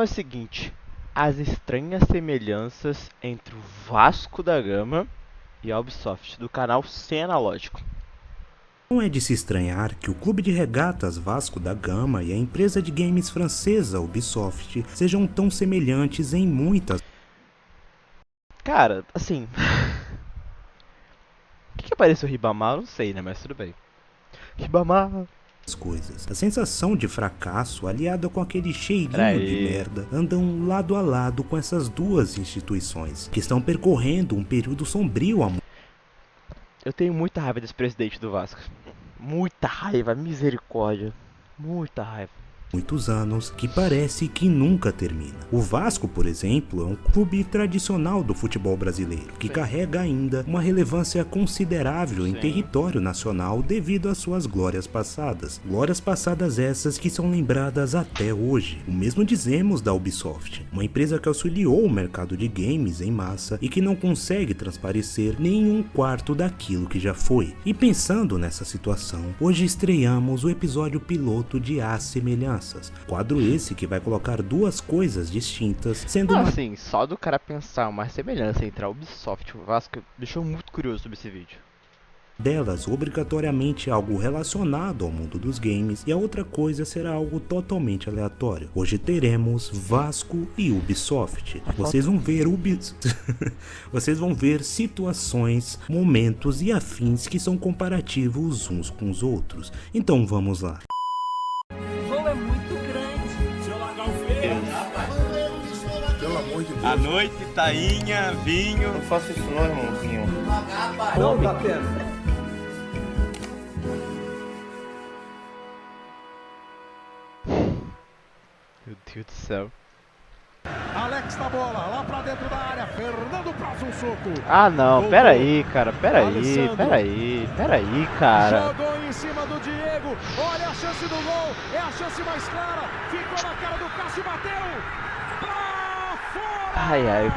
É o seguinte, as estranhas semelhanças entre o Vasco da Gama e a Ubisoft, do canal Sem Analógico. Não é de se estranhar que o clube de regatas Vasco da Gama e a empresa de games francesa Ubisoft sejam tão semelhantes em muitas Cara, assim... O que apareceu o Ribamar? Eu não sei, né? Mas tudo bem. Ribamar... coisas. A sensação de fracasso, aliada com aquele Pera cheirinho de aí. merda, andam lado a lado com essas duas instituições, que estão percorrendo um período sombrio há Eu tenho muita raiva desse presidente do Vasco. Muita raiva, misericórdia. Muita raiva. muitos anos, que parece que nunca termina. O Vasco, por exemplo, é um clube tradicional do futebol brasileiro, que Sim. carrega ainda uma relevância considerável em Sim. território nacional devido às suas glórias passadas. Glórias passadas essas que são lembradas até hoje. O mesmo dizemos da Ubisoft, uma empresa que auxiliou o mercado de games em massa e que não consegue transparecer nem um quarto daquilo que já foi. E pensando nessa situação, hoje estreamos o episódio piloto de As Semelhanças. Quadro esse que vai colocar duas coisas distintas, sendo uma Assim, só do cara pensar uma semelhança entre a Ubisoft e o Vasco deixou muito curioso sobre esse vídeo. delas obrigatoriamente algo relacionado ao mundo dos games e a outra coisa será algo totalmente aleatório. Hoje teremos Vasco e Ubisoft. Vocês vão ver Vocês vão ver situações, momentos e afins que são comparativos uns com os outros. Então vamos lá. O voo é muito grande. Se eu largar o freio, Pelo amor de Deus. à noite, tainha, vinho. Não faça isso não, irmãozinho. Não, tá pena. Meu Deus do céu. Alex na bola, lá pra dentro da área. Fernando Praz, um soco. Ah não, Voltou. pera aí, cara, pera aí, Alessandro. pera aí, cara. Jogou em cima do Diego. Olha a chance do gol. É a chance mais clara. Ficou na cara do Cássio, bateu. Pra fora. Ai, ai.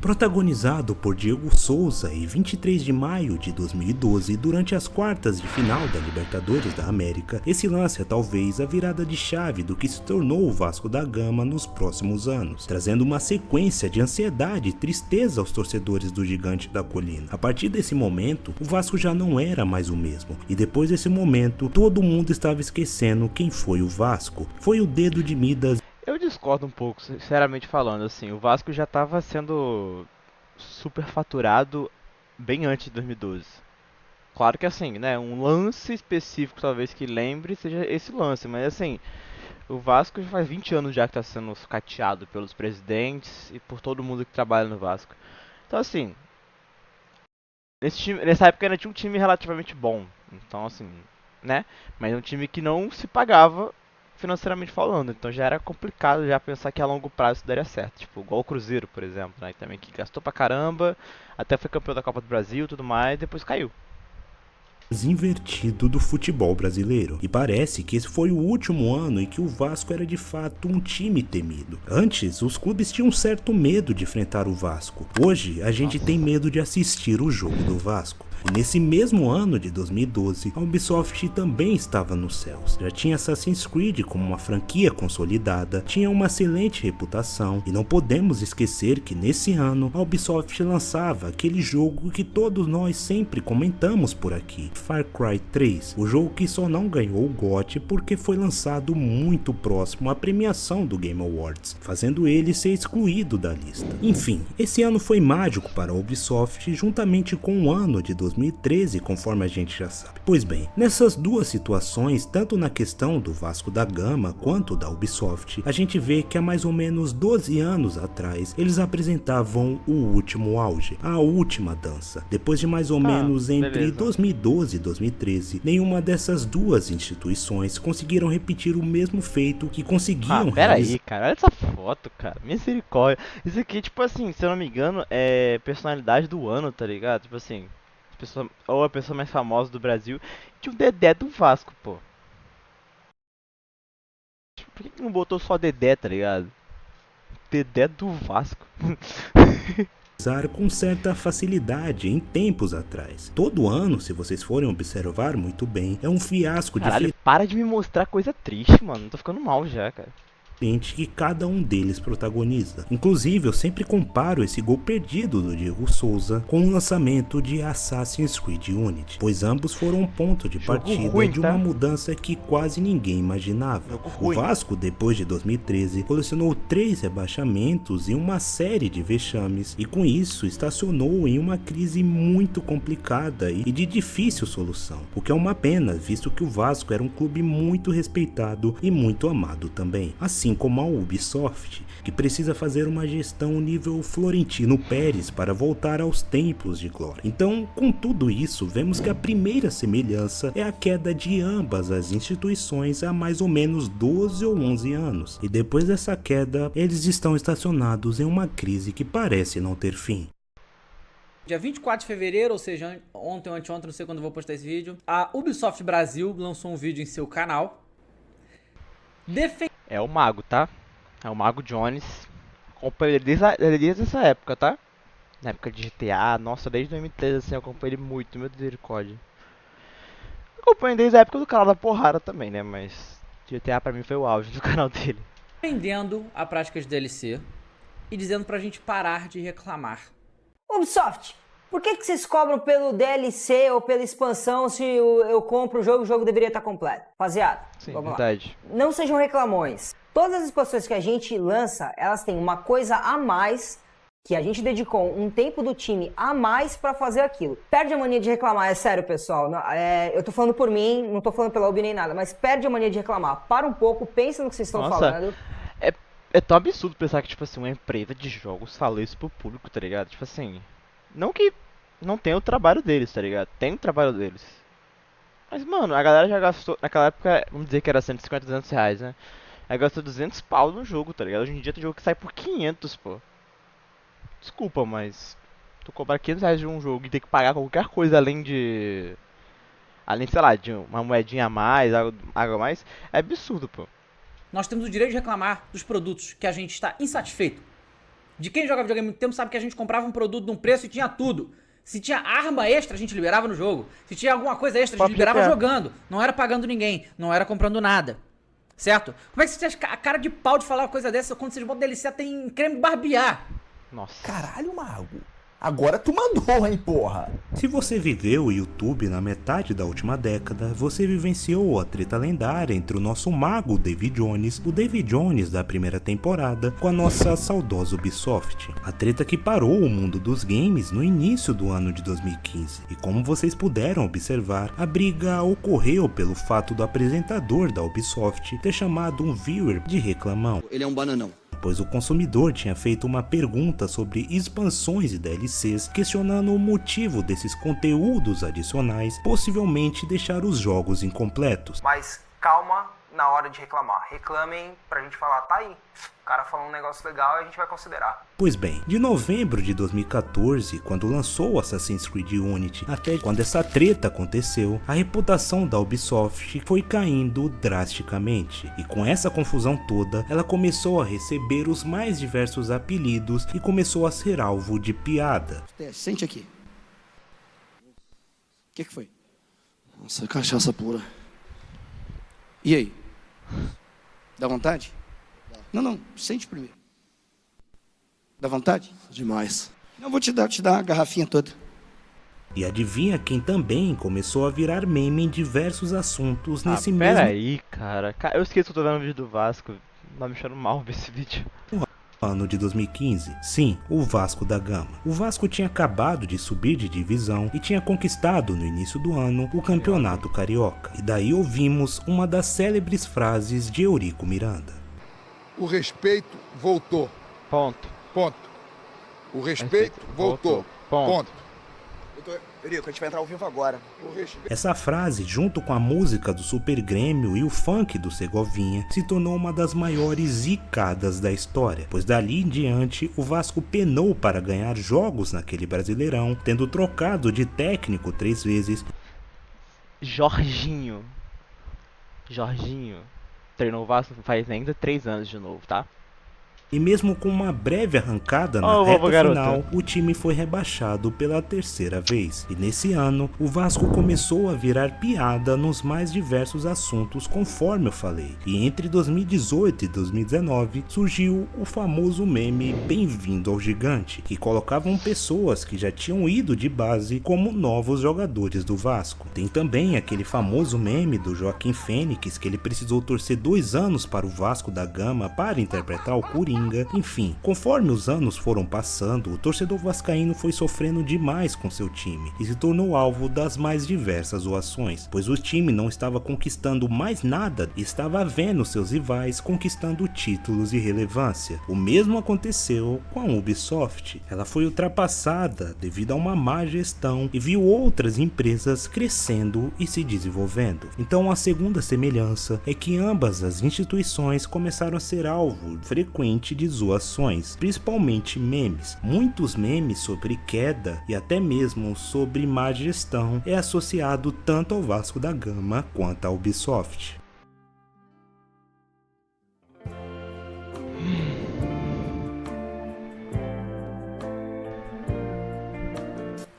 Protagonizado por Diego Souza em 23 de maio de 2012, durante as quartas de final da Libertadores da América, esse lance é talvez a virada de chave do que se tornou o Vasco da Gama nos próximos anos, trazendo uma sequência de ansiedade e tristeza aos torcedores do Gigante da Colina. A partir desse momento, o Vasco já não era mais o mesmo, e depois desse momento, todo mundo estava esquecendo quem foi o Vasco. Foi o dedo de Midas. Eu discordo um pouco, sinceramente falando, assim, o Vasco já estava sendo superfaturado bem antes de 2012. Claro que assim, né, um lance específico talvez que lembre seja esse lance, mas assim, o Vasco já faz 20 anos já que está sendo sucateado pelos presidentes e por todo mundo que trabalha no Vasco. Então assim, nessa época ainda tinha um time relativamente bom, então assim, né, mas um time que não se pagava financeiramente falando, então já era complicado já pensar que a longo prazo isso daria certo, tipo, igual o Cruzeiro, por exemplo, né, também que gastou pra caramba, até foi campeão da Copa do Brasil e tudo mais, depois caiu. Invertido do futebol brasileiro. E parece que esse foi o último ano em que o Vasco era de fato um time temido. Antes, os clubes tinham certo medo de enfrentar o Vasco. Hoje, a gente tem medo de assistir o jogo do Vasco. E nesse mesmo ano de 2012, a Ubisoft também estava nos céus. Já tinha Assassin's Creed como uma franquia consolidada, tinha uma excelente reputação, e não podemos esquecer que nesse ano a Ubisoft lançava aquele jogo que todos nós sempre comentamos por aqui, Far Cry 3, o jogo que só não ganhou o GOT porque foi lançado muito próximo à premiação do Game Awards, fazendo ele ser excluído da lista. Enfim, esse ano foi mágico para a Ubisoft juntamente com o ano de 2013, conforme a gente já sabe. Pois bem, nessas duas situações, tanto na questão do Vasco da Gama quanto da Ubisoft, a gente vê que há mais ou menos 12 anos atrás, eles apresentavam o último auge, a última dança. Depois de mais ou menos entre beleza. 2012 e 2013, nenhuma dessas duas instituições conseguiram repetir o mesmo feito que conseguiam Pera realizar. aí, cara, olha essa foto, cara, misericórdia. Isso aqui, tipo assim, se eu não me engano, é personalidade do ano, tá ligado? Tipo assim, ou a pessoa mais famosa do Brasil, tinha o Dedé do Vasco, pô. Tipo, por que não botou só Dedé, tá ligado? Dedé do Vasco. Com certa facilidade em tempos atrás. Todo ano, se vocês forem observar muito bem, é um fiasco de Caralho, para de me mostrar coisa triste, mano. Tô ficando mal já, cara. que cada um deles protagoniza. Inclusive, eu sempre comparo esse gol perdido do Diego Souza com o lançamento de Assassin's Creed Unity, pois ambos foram um ponto de partida ruim, de tá? uma mudança que quase ninguém imaginava. O Vasco, depois de 2013, colecionou 3 rebaixamentos e uma série de vexames, e com isso estacionou em uma crise muito complicada e de difícil solução, o que é uma pena, visto que o Vasco era um clube muito respeitado e muito amado também, assim como a Ubisoft, que precisa fazer uma gestão nível Florentino Pérez para voltar aos tempos de glória. Então, com tudo isso, vemos que a primeira semelhança é a queda de ambas as instituições há mais ou menos 12 ou 11 anos, e depois dessa queda, eles estão estacionados em uma crise que parece não ter fim. Dia 24 de fevereiro, ou seja, ontem ou anteontem, não sei quando eu vou postar esse vídeo, a Ubisoft Brasil lançou um vídeo em seu canal É o Mago, tá? É o Mago Jones. Acompanho ele desde essa época, tá? Na época de GTA, nossa, desde 2013 assim, eu acompanho ele muito, meu misericórdia. Acompanho desde a época do canal da porrada também, né? Mas GTA pra mim foi o auge do canal dele. defendendo a prática de DLC e dizendo pra gente parar de reclamar. Ubisoft, por que vocês cobram pelo DLC ou pela expansão se eu compro o jogo deveria estar completo? Rapaziada, Sim, vamos verdade. lá. Não sejam reclamões. Todas as expansões que a gente lança, elas têm uma coisa a mais, que a gente dedicou um tempo do time a mais pra fazer aquilo. Perde a mania de reclamar, é sério, pessoal. Eu tô falando por mim, não tô falando pela Ubi nem nada, mas perde a mania de reclamar. Para um pouco, pensa no que vocês estão falando. É tão absurdo pensar que, tipo assim, uma empresa de jogos fala isso pro público, tá ligado? Tipo assim, não que não tenha o trabalho deles, tá ligado? Tem o trabalho deles. Mas, mano, a galera já gastou, naquela época, vamos dizer que era 150, 200 reais, né? Aí gastou 200 pau no jogo, tá ligado? Hoje em dia tem jogo que sai por 500, pô. Desculpa, mas tu cobrar 500 reais de um jogo e ter que pagar qualquer coisa além de... Além, sei lá, de uma moedinha a mais, algo a mais, é absurdo, pô. Nós temos o direito de reclamar dos produtos que a gente está insatisfeito. De quem joga videogame há muito tempo sabe que a gente comprava um produto num preço e tinha tudo. Se tinha arma extra, a gente liberava no jogo. Se tinha alguma coisa extra, a gente liberava jogando. Não era pagando ninguém, não era comprando nada. Certo? Como é que você tinha a cara de pau de falar uma coisa dessa quando vocês botam DLC tem creme barbear? Nossa. Caralho, Mago. Agora tu mandou, hein, porra. Se você viveu o YouTube na metade da última década, você vivenciou a treta lendária entre o nosso mago David Jones, o David Jones da primeira temporada, com a nossa saudosa Ubisoft. A treta que parou o mundo dos games no início do ano de 2015. E como vocês puderam observar, a briga ocorreu pelo fato do apresentador da Ubisoft ter chamado um viewer de reclamão. Ele é um bananão. Pois o consumidor tinha feito uma pergunta sobre expansões e DLCs, questionando o motivo desses conteúdos adicionais possivelmente deixar os jogos incompletos. Mas calma na hora de reclamar. Reclamem pra gente falar, tá aí. O cara falou um negócio legal e a gente vai considerar. Pois bem, de novembro de 2014, quando lançou Assassin's Creed Unity, até quando essa treta aconteceu, a reputação da Ubisoft foi caindo drasticamente. E com essa confusão toda, ela começou a receber os mais diversos apelidos e começou a ser alvo de piada. Sente aqui. O que foi? Nossa, cachaça pura. E aí? Dá vontade? Não, sente primeiro. Dá vontade? Demais. Não, vou te dar a garrafinha toda. E adivinha quem também começou a virar meme em diversos assuntos nesse mesmo Peraí, cara. Eu esqueci que eu tô vendo o vídeo do Vasco. Tá me achando mal ver esse vídeo. ano de 2015. Sim, o Vasco da Gama. O Vasco tinha acabado de subir de divisão e tinha conquistado no início do ano o Campeonato Carioca. E daí ouvimos uma das célebres frases de Eurico Miranda. O respeito voltou. Ponto. O respeito voltou. Ponto. Eurico, a gente vai entrar ao vivo agora. Essa frase, junto com a música do Super Grêmio e o funk do Segovinha, se tornou uma das maiores zicadas da história, pois dali em diante o Vasco penou para ganhar jogos naquele Brasileirão, tendo trocado de técnico 3 vezes. Jorginho treinou o Vasco faz ainda 3 anos de novo, tá? E mesmo com uma breve arrancada na reta final, o time foi rebaixado pela terceira vez. E nesse ano, o Vasco começou a virar piada nos mais diversos assuntos, conforme eu falei. E entre 2018 e 2019, surgiu o famoso meme Bem-vindo ao Gigante, que colocavam pessoas que já tinham ido de base como novos jogadores do Vasco. Tem também aquele famoso meme do Joaquim Fênix, que ele precisou torcer 2 anos para o Vasco da Gama para interpretar o Coringa. Enfim, conforme os anos foram passando, o torcedor vascaíno foi sofrendo demais com seu time e se tornou alvo das mais diversas zoações, pois o time não estava conquistando mais nada e estava vendo seus rivais conquistando títulos e relevância. O mesmo aconteceu com a Ubisoft. Ela foi ultrapassada devido a uma má gestão e viu outras empresas crescendo e se desenvolvendo. Então a segunda semelhança é que ambas as instituições começaram a ser alvo frequente de zoações, principalmente memes. Muitos memes sobre queda e até mesmo sobre má gestão é associado tanto ao Vasco da Gama quanto à Ubisoft.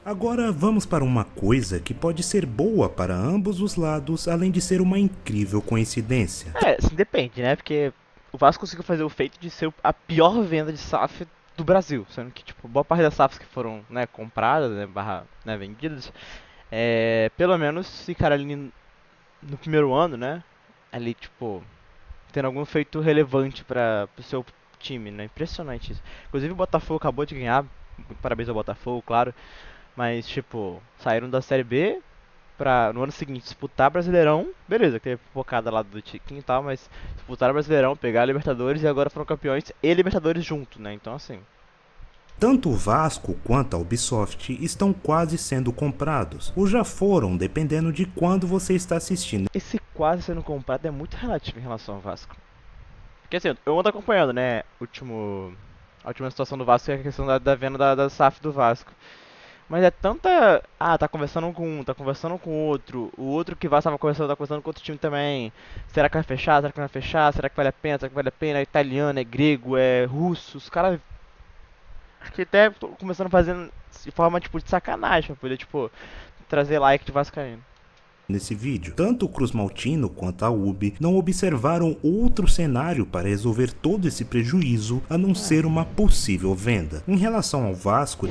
Agora vamos para uma coisa que pode ser boa para ambos os lados, além de ser uma incrível coincidência. Depende, né? Porque o Vasco conseguiu fazer o feito de ser a pior venda de SAF do Brasil, sendo que, tipo, boa parte das SAFs que foram, né, compradas, né, vendidas, pelo menos ficaram ali no primeiro ano, né, ali, tipo, tendo algum feito relevante para o seu time, né, impressionante isso. Inclusive o Botafogo acabou de ganhar, parabéns ao Botafogo, claro, mas, tipo, saíram da Série B pra, no ano seguinte, disputar Brasileirão, beleza, que teve focada lá do Tiquinho e tal, mas disputaram Brasileirão, pegaram Libertadores e agora foram campeões e Libertadores junto, né, então assim... Tanto o Vasco quanto a Ubisoft estão quase sendo comprados, ou já foram, dependendo de quando você está assistindo. Esse quase sendo comprado é muito relativo em relação ao Vasco. Porque assim, eu ando acompanhando, né, a última situação do Vasco é a questão da venda da SAF do Vasco. Mas é tanta... tá conversando com um, tá conversando com outro. O outro que vai estava conversando, tá conversando com outro time também. Será que vai fechar? Será que não vai fechar? Será que vale a pena? Será que vale a pena? É italiano, é grego, é russo. Os caras... Acho que até tô começando fazendo de forma, tipo, de sacanagem. Pra poder, tipo, trazer like de vascaíno. Nesse vídeo, tanto o Cruz Maltino quanto a Ubi não observaram outro cenário para resolver todo esse prejuízo a não ser uma possível venda. Em relação ao Vasco...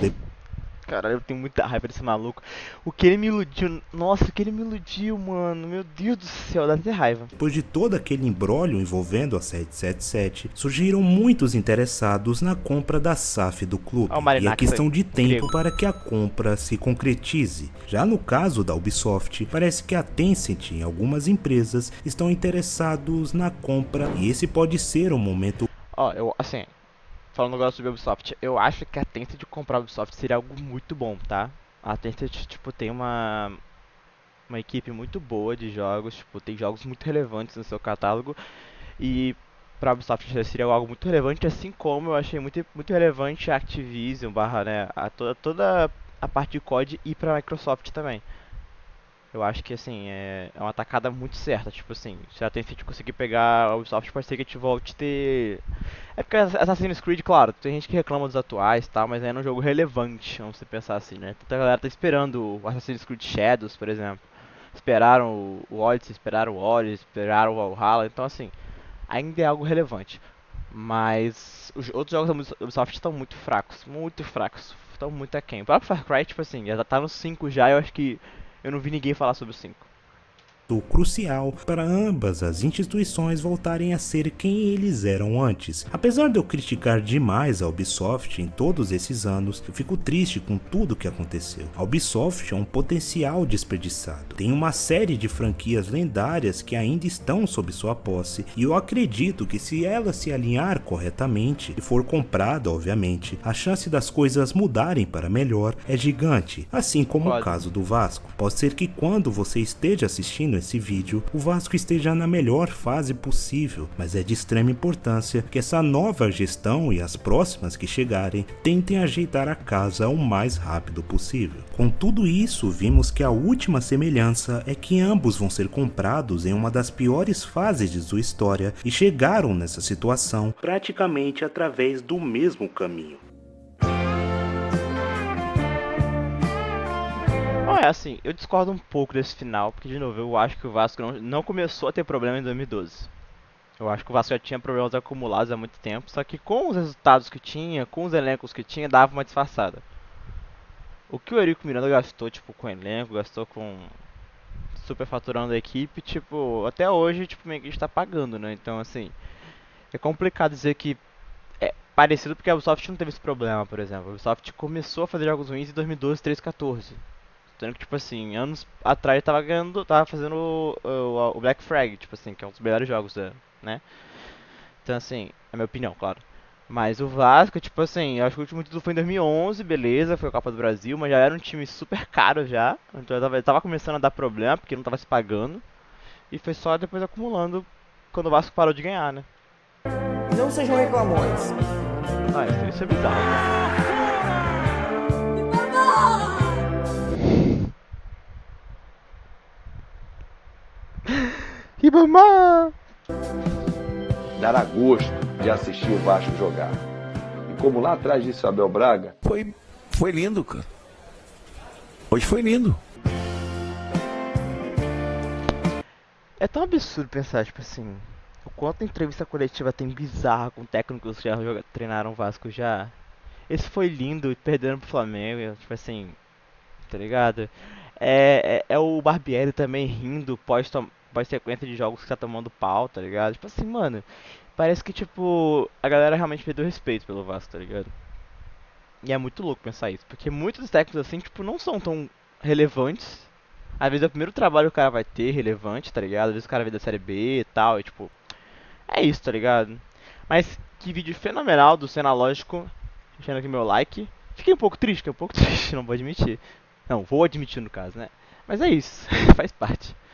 Cara, eu tenho muita raiva desse maluco. O que ele me iludiu, nossa, o que ele me iludiu, mano, meu Deus do céu, dá até raiva. Depois de todo aquele imbróglio envolvendo a 777, surgiram muitos interessados na compra da SAF do clube. E a questão de tempo para que a compra se concretize. Já no caso da Ubisoft, parece que a Tencent e algumas empresas estão interessados na compra e esse pode ser um momento... Falando agora sobre a Ubisoft, eu acho que a Tencent de comprar a Ubisoft seria algo muito bom, tá? A Tencent, tipo, tem uma equipe muito boa de jogos, tipo, tem jogos muito relevantes no seu catálogo. E pra Ubisoft seria algo muito relevante, assim como eu achei muito relevante a Activision, né, toda a parte de COD e pra Microsoft também. Eu acho que, assim, é uma tacada muito certa, tipo assim, se a Tencent conseguir pegar a Ubisoft, pode ser que a gente volte a ter... É porque Assassin's Creed, claro, tem gente que reclama dos atuais e tal, mas é um jogo relevante, vamos pensar assim, né? Tanta galera tá esperando o Assassin's Creed Shadows, por exemplo. Esperaram o Odyssey, esperaram o Origins, esperaram o Valhalla, então assim, ainda é algo relevante. Mas os outros jogos da Ubisoft estão muito fracos, estão muito aquém. O próprio Far Cry, tipo assim, já tá no 5 já, eu acho que... Eu não vi ninguém falar sobre o 5. Crucial para ambas as instituições voltarem a ser quem eles eram antes. Apesar de eu criticar demais a Ubisoft em todos esses anos, eu fico triste com tudo que aconteceu. A Ubisoft é um potencial desperdiçado. Tem uma série de franquias lendárias que ainda estão sob sua posse e eu acredito que se ela se alinhar corretamente e for comprada, obviamente, a chance das coisas mudarem para melhor é gigante, assim como o caso do Vasco. Pode ser que quando você esteja assistindo nesse vídeo, o Vasco esteja na melhor fase possível, mas é de extrema importância que essa nova gestão e as próximas que chegarem tentem ajeitar a casa o mais rápido possível. Com tudo isso, vimos que a última semelhança é que ambos vão ser comprados em uma das piores fases de sua história e chegaram nessa situação praticamente através do mesmo caminho. É assim, eu discordo um pouco desse final, porque de novo, eu acho que o Vasco não começou a ter problema em 2012. Eu acho que o Vasco já tinha problemas acumulados há muito tempo, só que com os resultados que tinha, com os elencos que tinha, dava uma disfarçada. O que o Eurico Miranda gastou, tipo, com o elenco, gastou com superfaturando a equipe, tipo, até hoje, tipo, meio que a gente tá pagando, né? Então, assim, é complicado dizer que é parecido porque a Ubisoft não teve esse problema, por exemplo. A Ubisoft começou a fazer jogos ruins em 2012, 13, 14. Sendo que, tipo assim, anos atrás tava fazendo o Black Flag, tipo assim, que é um dos melhores jogos, né? Então, assim, é a minha opinião, claro. Mas o Vasco, tipo assim, eu acho que o último título foi em 2011, beleza, foi a Copa do Brasil, mas já era um time super caro já. Então ele tava começando a dar problema, porque não tava se pagando. E foi só depois acumulando quando o Vasco parou de ganhar, né? Não sejam reclamões. Ah, isso é bizarro, né? Ribamar! Dará gosto de assistir o Vasco jogar. E como lá atrás disse o Abel Braga... Foi lindo, cara. Hoje foi lindo. É tão absurdo pensar, tipo assim, o quanto entrevista coletiva tem bizarra com técnicos que já treinaram o Vasco já. Esse foi lindo e perderam pro Flamengo, tipo assim, tá ligado? É o Barbieri também rindo pós-sequência de jogos que tá tomando pau, tá ligado? Tipo assim, mano, parece que, tipo, a galera realmente perdeu respeito pelo Vasco, tá ligado? E é muito louco pensar isso, porque muitos técnicos, assim, tipo, não são tão relevantes. Às vezes é o primeiro trabalho que o cara vai ter relevante, tá ligado? Às vezes o cara veio da série B e tal, e tipo, é isso, tá ligado? Mas que vídeo fenomenal do Cena Lógico, deixando aqui meu like. Fiquei um pouco triste, não vou admitir. Não, vou admitir no caso, né? Mas é isso, faz parte.